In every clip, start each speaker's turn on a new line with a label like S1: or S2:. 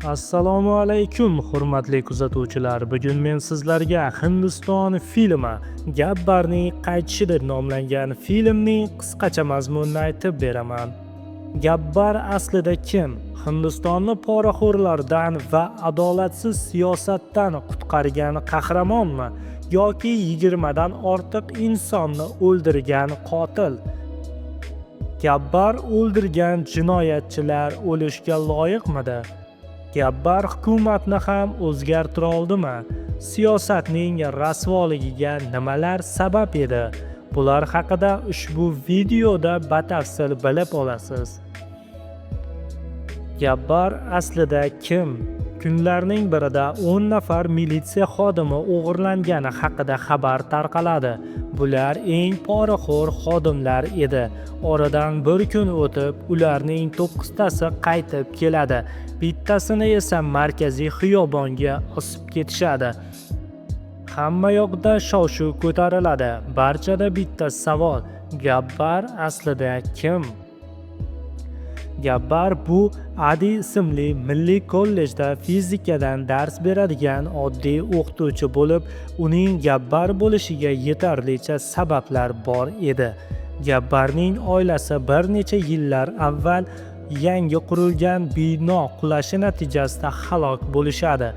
S1: Assalomu alaykum, hurmatli kuzatuvchilar. Bugun men sizlarga Hindiston filmi Gabbarning qaytishi deb nomlangan filmning qisqacha mazmunini aytib beraman. Gabbar aslida kim? Hindistonni poraxo'rlardan va adolatsiz siyosatdan qutqargan qahramonmi yoki 20 dan ortiq insonni o'ldirgan qotil? Gabbar o'ldirgan jinoyatchilar o'lishga loyiqmidi? Gabbar hukumatni ham o'zgartira oldimi? Siyosatning rasvoligiga nimalar sabab edi? Bular haqida ushbu videoda batafsil bilib olasiz. Gabbar aslida kim? Kunlarning birida 10 nafar militsiya xodimi o'g'irlangani haqida xabar tarqaladi. Bular eng poraxo'r xodimlar edi. Oradan bir kun o'tib, ularning 9tasi qaytib keladi. Bittasini esa markaziy xiyobonga osib ketishadi. Hamma yoqda shov-shuv ko'tariladi. Barchada bitta savol: Gabbar aslida kim? Gabbar bu Adi ismli milliy kollejda fizikadan dars beradigan oddiy o'qituvchi bo'lib, uning Gabbar bo'lishiga yetarlicha sabablar bor edi. Gabbarning oilasi bir necha yillar avval yangi qurilgan bino qulashi natijasida halok bo'lishadi.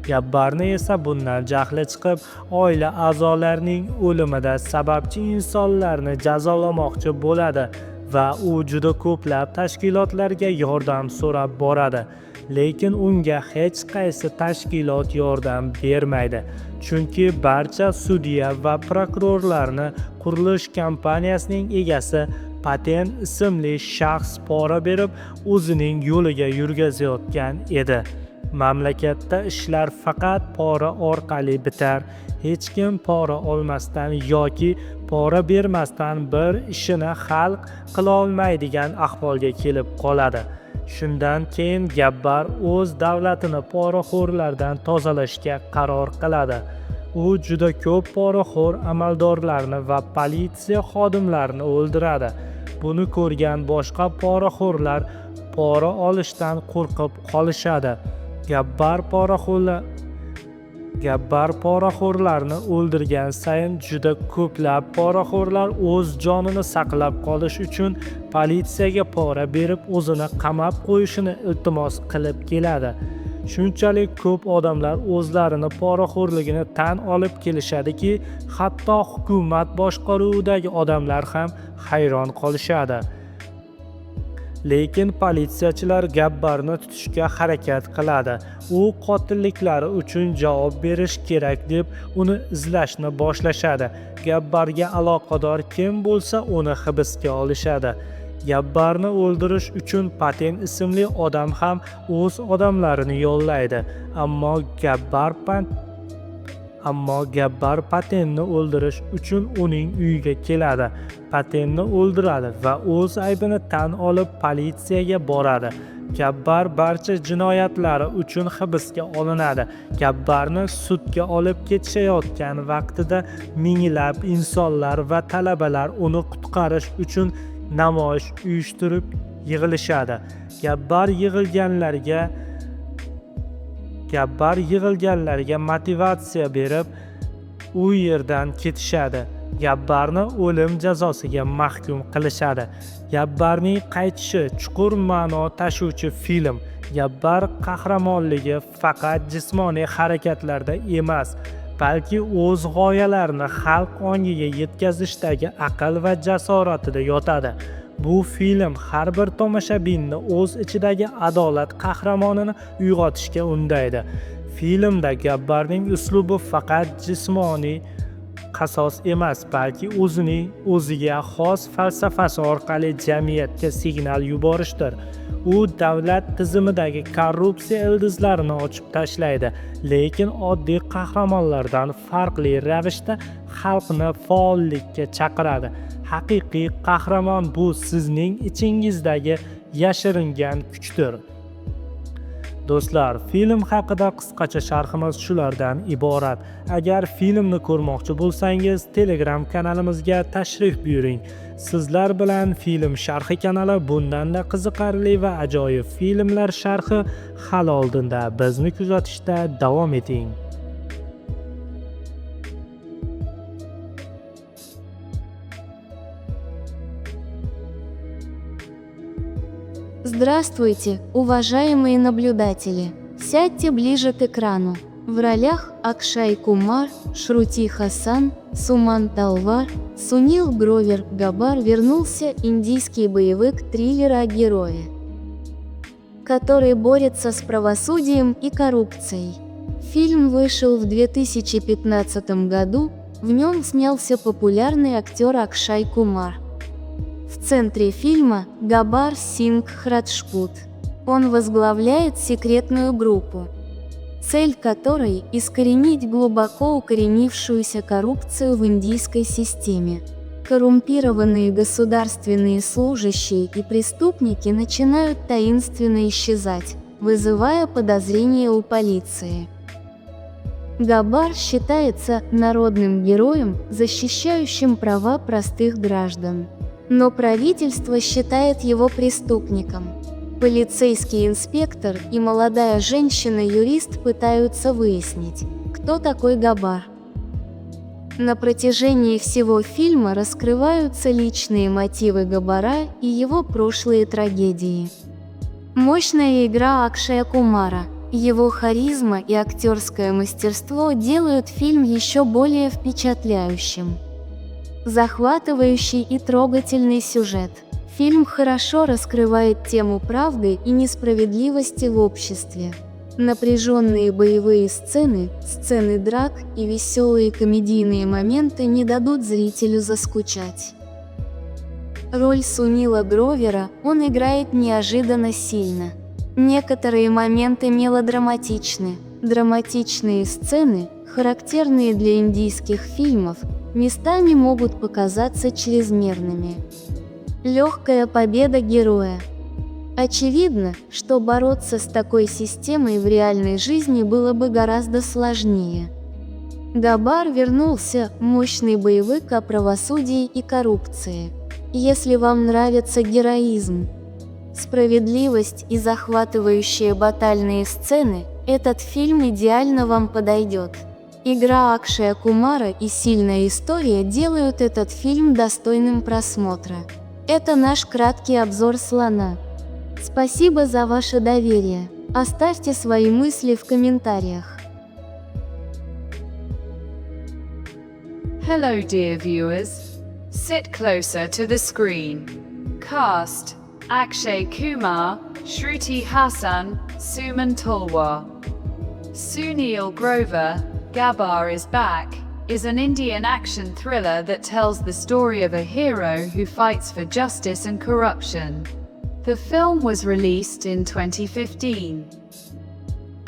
S1: Gabbarni esa bundan jahli chiqib, oila a'zolarining o'limida sababchi insonlarni jazolamoqchi bo'ladi va u juda ko'plab tashkilotlarga yordam so'rab boradi. Lekin unga hech qaysi tashkilot yordam bermaydi. Chunki barcha sudya va prokurorlarni qurilish kompaniyasining egasi Paten ismli shaxs pora berib, o'zining yo'liga yurgizayotgan edi. Mamlakatda ishlar faqat pora orqali bitar. Hech kim pora olmasdan yoki pora bermasdan bir ishini hal qila olmaydigan ahvolga kelib qoladi. Shundan keyin Gabbar o'z davlatini poraxo'rlardan tozalashga qaror qiladi. U juda ko'p poraxo'r amaldorlarni va politsiya xodimlarini o'ldiradi. Buni ko'rgan boshqa poraxo'rlar pora olishdan qo'rqib qolishadi. Gabbar poraxo'rlarni o'ldirgan sayin juda ko'plab poraxo'rlar o'z jonini saqlab qolish uchun politsiyaga pora berib o'zini qamab qo'yishini iltimos qilib keladi. Shunchalik ko'p odamlar o'zlarini poraxo'rligini tan olib kelishadiki, hatto hukumat boshqaruvidagi odamlar ham hayron qolishadi. Lekin politsiyachilar Gabbarni tutishga harakat qiladi. U qotilliklari uchun javob berish kerak deb uni izlashni boshlashadi. Gabbarga aloqador kim bo'lsa, uni hibsga olishadi. Gabbarni o'ldirish uchun Paten ismli odam ham o'z odamlarini yo'llaydi. Ammo Gabbar Patenni o'ldirish uchun uning uyiga keladi. Patenni o'ldiradi va o'z aybini tan olib politsiyaga boradi. Gabbar barcha jinoyatlari uchun hibsga olinadi. Gabbarni sudga olib ketishayotgan vaqtida minglab insonlar va talabalar uni qutqarish uchun namoyish uyushtirib yig'ilishadi. Gabbar yig'ilganlarga motivatsiya berib, u yerdan ketishadi. Gabbarni o'lim jazosiga mahkum qilishadi. Gabbarning qaytishi chuqur ma'no tashuvchi film. Gabbar qahramonligi faqat jismoniy harakatlarda emas, balki o'z g'oyalarini xalq ongiga yetkazishdagi aql va jasoratida yotadi. Bu film har bir tomoshabinni o'z ichidagi adolat qahramonini uyg'otishga undaydi. Filmda Gabbarning uslubi faqat jismoniy qasos emas, balki o'ziga xos falsafasi orqali jamiyatga signal yuborishdir. U davlat tizimidagi korrupsiya ildizlarini ochib tashlaydi, lekin oddiy qahramonlardan farqli ravishda xalqni faollikka chaqiradi. Haqiqiy qahramon bu sizning ichingizdagi yashiringan kuchdir. Do'stlar, film haqida qisqacha sharhimiz shulardan iborat. Agar filmni ko'rmoqchi bo'lsangiz, Telegram kanalimizga tashrif buyuring. Sizlar bilan film sharhi kanali bundanda qiziqarli va ajoyib filmlar sharhi hali oldinda. Bizni kuzatishda davom eting.
S2: Здравствуйте, уважаемые наблюдатели! Сядьте ближе к экрану. В ролях Акшай Кумар, Шрути Хасан, Суман Талвар, Сунил Гровер, Габар вернулся индийский боевик триллера о герое, который борется с правосудием и коррупцией. Фильм вышел в 2015 году, в нем снялся популярный актер Акшай Кумар. В центре фильма Габар Сингх Раджпут. Он возглавляет секретную группу, цель которой – искоренить глубоко укоренившуюся коррупцию в индийской системе. Коррумпированные государственные служащие и преступники начинают таинственно исчезать, вызывая подозрения у полиции. Габар считается народным героем, защищающим права простых граждан. Но правительство считает его преступником. Полицейский инспектор и молодая женщина-юрист пытаются выяснить, кто такой Габар. На протяжении всего фильма раскрываются личные мотивы Габара и его прошлые трагедии. Мощная игра Акшая Кумара, его харизма и актерское мастерство делают фильм еще более впечатляющим. Захватывающий и трогательный сюжет. Фильм хорошо раскрывает тему правды и несправедливости в обществе. Напряженные боевые сцены, сцены драк и веселые комедийные моменты не дадут зрителю заскучать. Роль Сунила Гровера он играет неожиданно сильно. Некоторые моменты мелодраматичны. Драматичные сцены, характерные для индийских фильмов, местами могут показаться чрезмерными. Легкая победа героя. Очевидно, что бороться с такой системой в реальной жизни было бы гораздо сложнее. Габар вернулся, мощный боевик о правосудии и коррупции. Если вам нравится героизм, справедливость и захватывающие батальные сцены, этот фильм идеально вам подойдет. Игра Акшая Кумара и сильная история делают этот фильм достойным просмотра. Это наш краткий обзор «Слона». Спасибо за ваше доверие. Оставьте свои мысли в комментариях.
S3: Hello dear viewers. Sit closer to the screen. Cast: Akshay Kumar, Shruti Hassan, Suman Talwar. Sunil Grover, Gabbar is Back, is an Indian action thriller that tells the story of a hero who fights for justice and corruption. The film was released in 2015,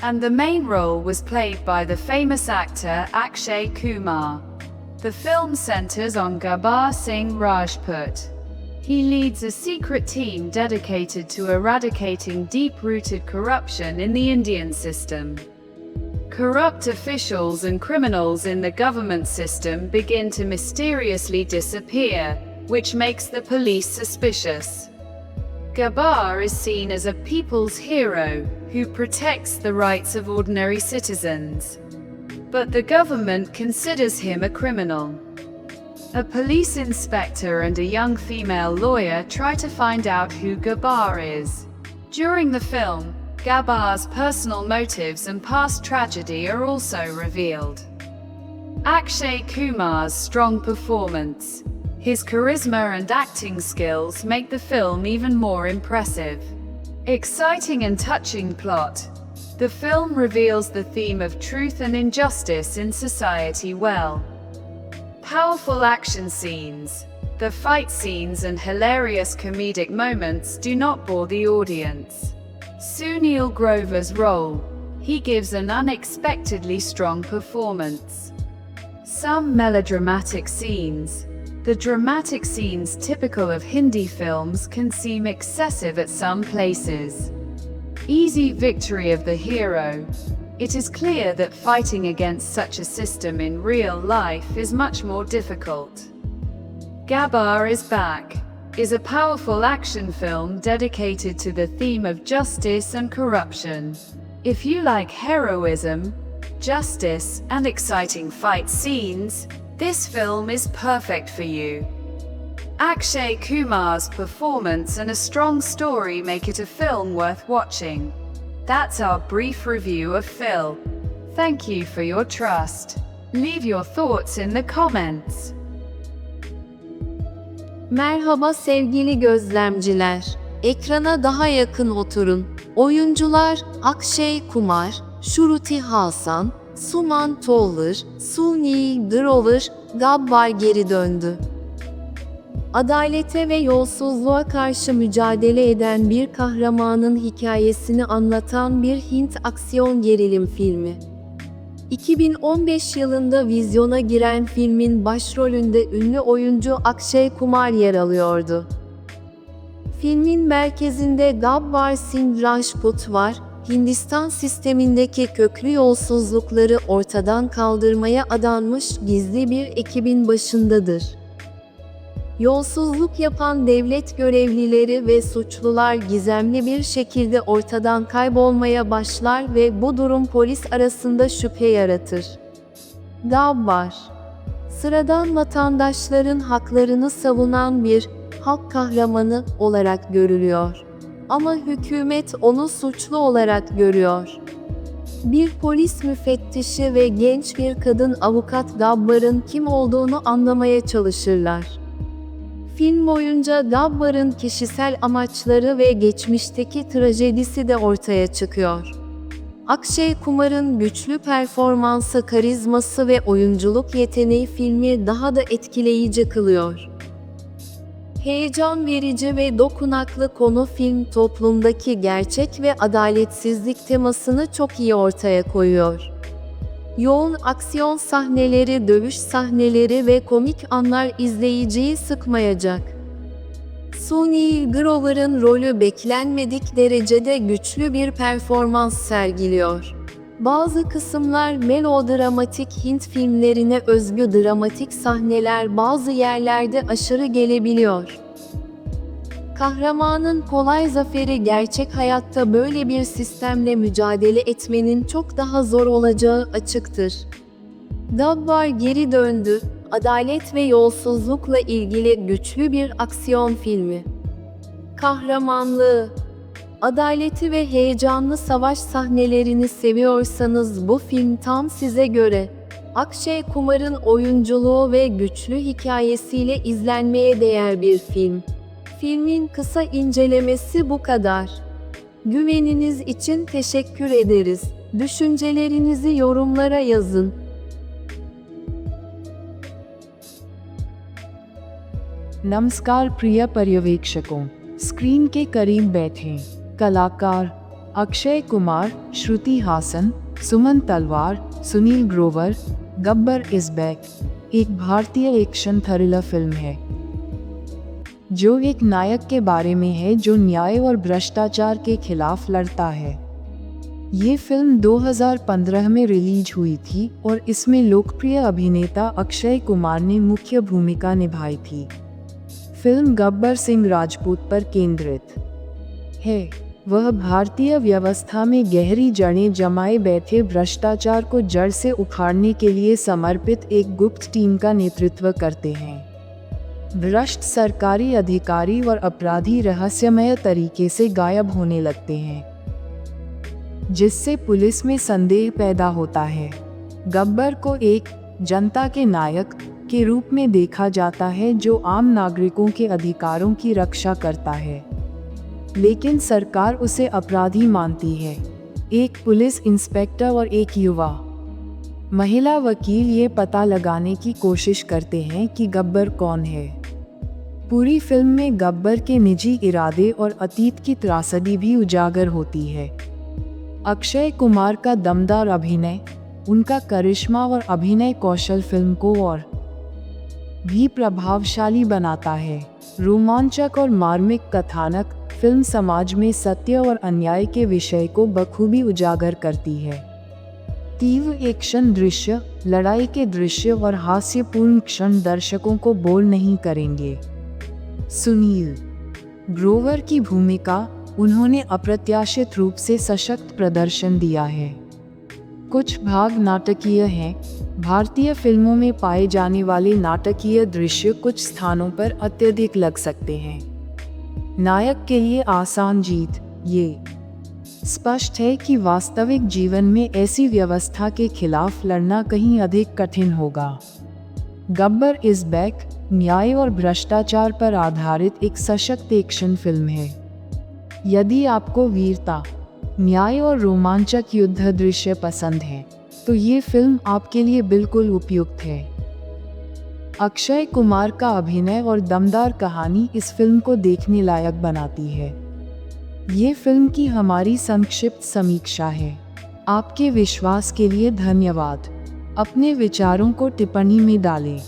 S3: and the main role was played by the famous actor Akshay Kumar. The film centers on Gabbar Singh Rajput. He leads a secret team dedicated to eradicating deep-rooted corruption in the Indian system. Corrupt officials and criminals in the government system begin to mysteriously disappear, which makes the police suspicious. Gabbar is seen as a people's hero, who protects the rights of ordinary citizens. But the government considers him a criminal. A police inspector and a young female lawyer try to find out who Gabbar is. During the film, Gabbar's personal motives and past tragedy are also revealed. Akshay Kumar's strong performance, his charisma and acting skills make the film even more impressive. Exciting and touching plot. The film reveals the theme of truth and injustice in society well. Powerful action scenes. The fight scenes and hilarious comedic moments do not bore the audience. Sunil Grover's role. He gives an unexpectedly strong performance. Some melodramatic scenes. The dramatic scenes typical of Hindi films can seem excessive at some places. easy victory of the hero. It is clear that fighting against such a system in real life is much more difficult. Gabbar is Back is a powerful action film dedicated to the theme of justice and corruption. If you like heroism, justice, and exciting fight scenes, this film is perfect for you. Akshay Kumar's performance and a strong story make it a film worth watching. That's our brief review of Phil. Thank you for your trust. Leave your thoughts in the comments.
S2: Merhaba sevgili gözlemciler. Ekrana daha yakın oturun. Oyuncular Akshay Kumar, Shruti Hassan, Suman Tolvar, Sunil Grover, Gabbar geri döndü. Adalete ve yolsuzluğa karşı mücadele eden bir kahramanın hikayesini anlatan bir Hint aksiyon gerilim filmi. 2015 yılında vizyona giren filmin başrolünde ünlü oyuncu Akshay Kumar yer alıyordu. Filmin merkezinde Gabbar Singh Rajput var, Hindistan sistemindeki köklü yolsuzlukları ortadan kaldırmaya adanmış gizli bir ekibin başındadır. Yolsuzluk yapan devlet görevlileri ve suçlular gizemli bir şekilde ortadan kaybolmaya başlar ve bu durum polis arasında şüphe yaratır. Gabbar, sıradan vatandaşların haklarını savunan bir halk kahramanı olarak görülüyor. Ama hükümet onu suçlu olarak görüyor. Bir polis müfettişi ve genç bir kadın avukat Gabbar'ın kim olduğunu anlamaya çalışırlar. Film boyunca Gabbar'ın kişisel amaçları ve geçmişteki trajedisi de ortaya çıkıyor. Akshay Kumar'ın güçlü performansı, karizması ve oyunculuk yeteneği filmi daha da etkileyici kılıyor. Heyecan verici ve dokunaklı konu film toplumdaki gerçek ve adaletsizlik temasını çok iyi ortaya koyuyor. Yoğun aksiyon sahneleri, dövüş sahneleri ve komik anlar izleyiciyi sıkmayacak. Sunil Grover'ın rolü beklenmedik derecede güçlü bir performans sergiliyor. Bazı kısımlar melodramatik, Hint filmlerine özgü dramatik sahneler bazı yerlerde aşırı gelebiliyor. Kahramanın kolay zaferi gerçek hayatta böyle bir sistemle mücadele etmenin çok daha zor olacağı açıktır. Gabbar geri döndü, adalet ve yolsuzlukla ilgili güçlü bir aksiyon filmi. Kahramanlığı, adaleti ve heyecanlı savaş sahnelerini seviyorsanız bu film tam size göre. Akshay Kumar'ın oyunculuğu ve güçlü hikayesiyle izlenmeye değer bir film. Filmin kısa incelemesi bu kadar. Güveniniz için teşekkür ederiz. Düşüncelerinizi yorumlara yazın.
S4: नमस्कार प्रिय पर्यवेक्षकों, स्क्रीन के करीब बैठें। कलाकार अक्षय कुमार, श्रुति हासन, सुमन तलवार, सुनील ग्रोवर, Gabbar is back एक भारतीय एक्शन थ्रिलर फिल्म है जो एक नायक के बारे में है जो न्याय और भ्रष्टाचार के खिलाफ लड़ता है। ये फिल्म 2015 में रिलीज हुई थी और इसमें लोकप्रिय अभिनेता अक्षय कुमार ने मुख्य भूमिका निभाई थी। फिल्म गब्बर सिंह राजपूत पर केंद्रित है। वह भारतीय व्यवस्था में गहरी जड़ें जमाए बैठे भ्रष्टाचार को जड़ से उखाड़ने के लिए समर्पित एक गुप्त टीम का नेतृत्व करते हैं। भ्रष्ट सरकारी अधिकारी और अपराधी रहस्यमय तरीके से गायब होने लगते हैं, जिससे पुलिस में संदेह पैदा होता है। गब्बर को एक जनता के नायक के रूप में देखा जाता है जो आम नागरिकों के अधिकारों की रक्षा करता है, लेकिन सरकार उसे अपराधी मानती है। एक पुलिस इंस्पेक्टर और एक युवा महिला वकील ये पता लगाने की कोशिश करते हैं कि गब्बर कौन है। पूरी फिल्म में गब्बर के निजी इरादे और अतीत की त्रासदी भी उजागर होती है। अक्षय कुमार का दमदार अभिनय, उनका करिश्मा और अभिनय कौशल फिल्म को और भी प्रभावशाली बनाता है। रोमांचक और मार्मिक कथानक, फिल्म समाज में सत्य और अन्याय के विषय को बखूबी उजागर करती है। तीव्र एक्शन दृश्य, लड़ाई के दृश्य और हास्यपूर्ण क्षण दर्शकों को बोर नहीं करेंगे। सुनील ग्रोवर की भूमिका, उन्होंने अप्रत्याशित रूप से सशक्त प्रदर्शन दिया है। कुछ भाग नाटकीय हैं। भारतीय फिल्मों में पाए जाने वाले नाटकीय दृश्य कुछ स्थानों पर अत्यधिक लग सकते हैं। नायक के लिए आसान जीत, ये स्पष्ट है कि वास्तविक जीवन में ऐसी व्यवस्था के खिलाफ लड़ना कहीं अधिक कठिन होगा। गब्बर इज बैक न्याय और भ्रष्टाचार पर आधारित एक सशक्त एक्शन फिल्म है। यदि आपको वीरता, न्याय और रोमांचक युद्ध दृश्य पसंद हैं, तो ये फिल्म आपके लिए बिल्कुल उपयुक्त है। अक्षय कुमार का अभिनय और दमदार कहानी इस फिल्म को देखने लायक बनाती है। ये फिल्म की हमारी संक्षिप्त समीक्षा है। आपके विश्वास के लिए धन्यवाद। अपने विचारों को टिप्पणी में डालें।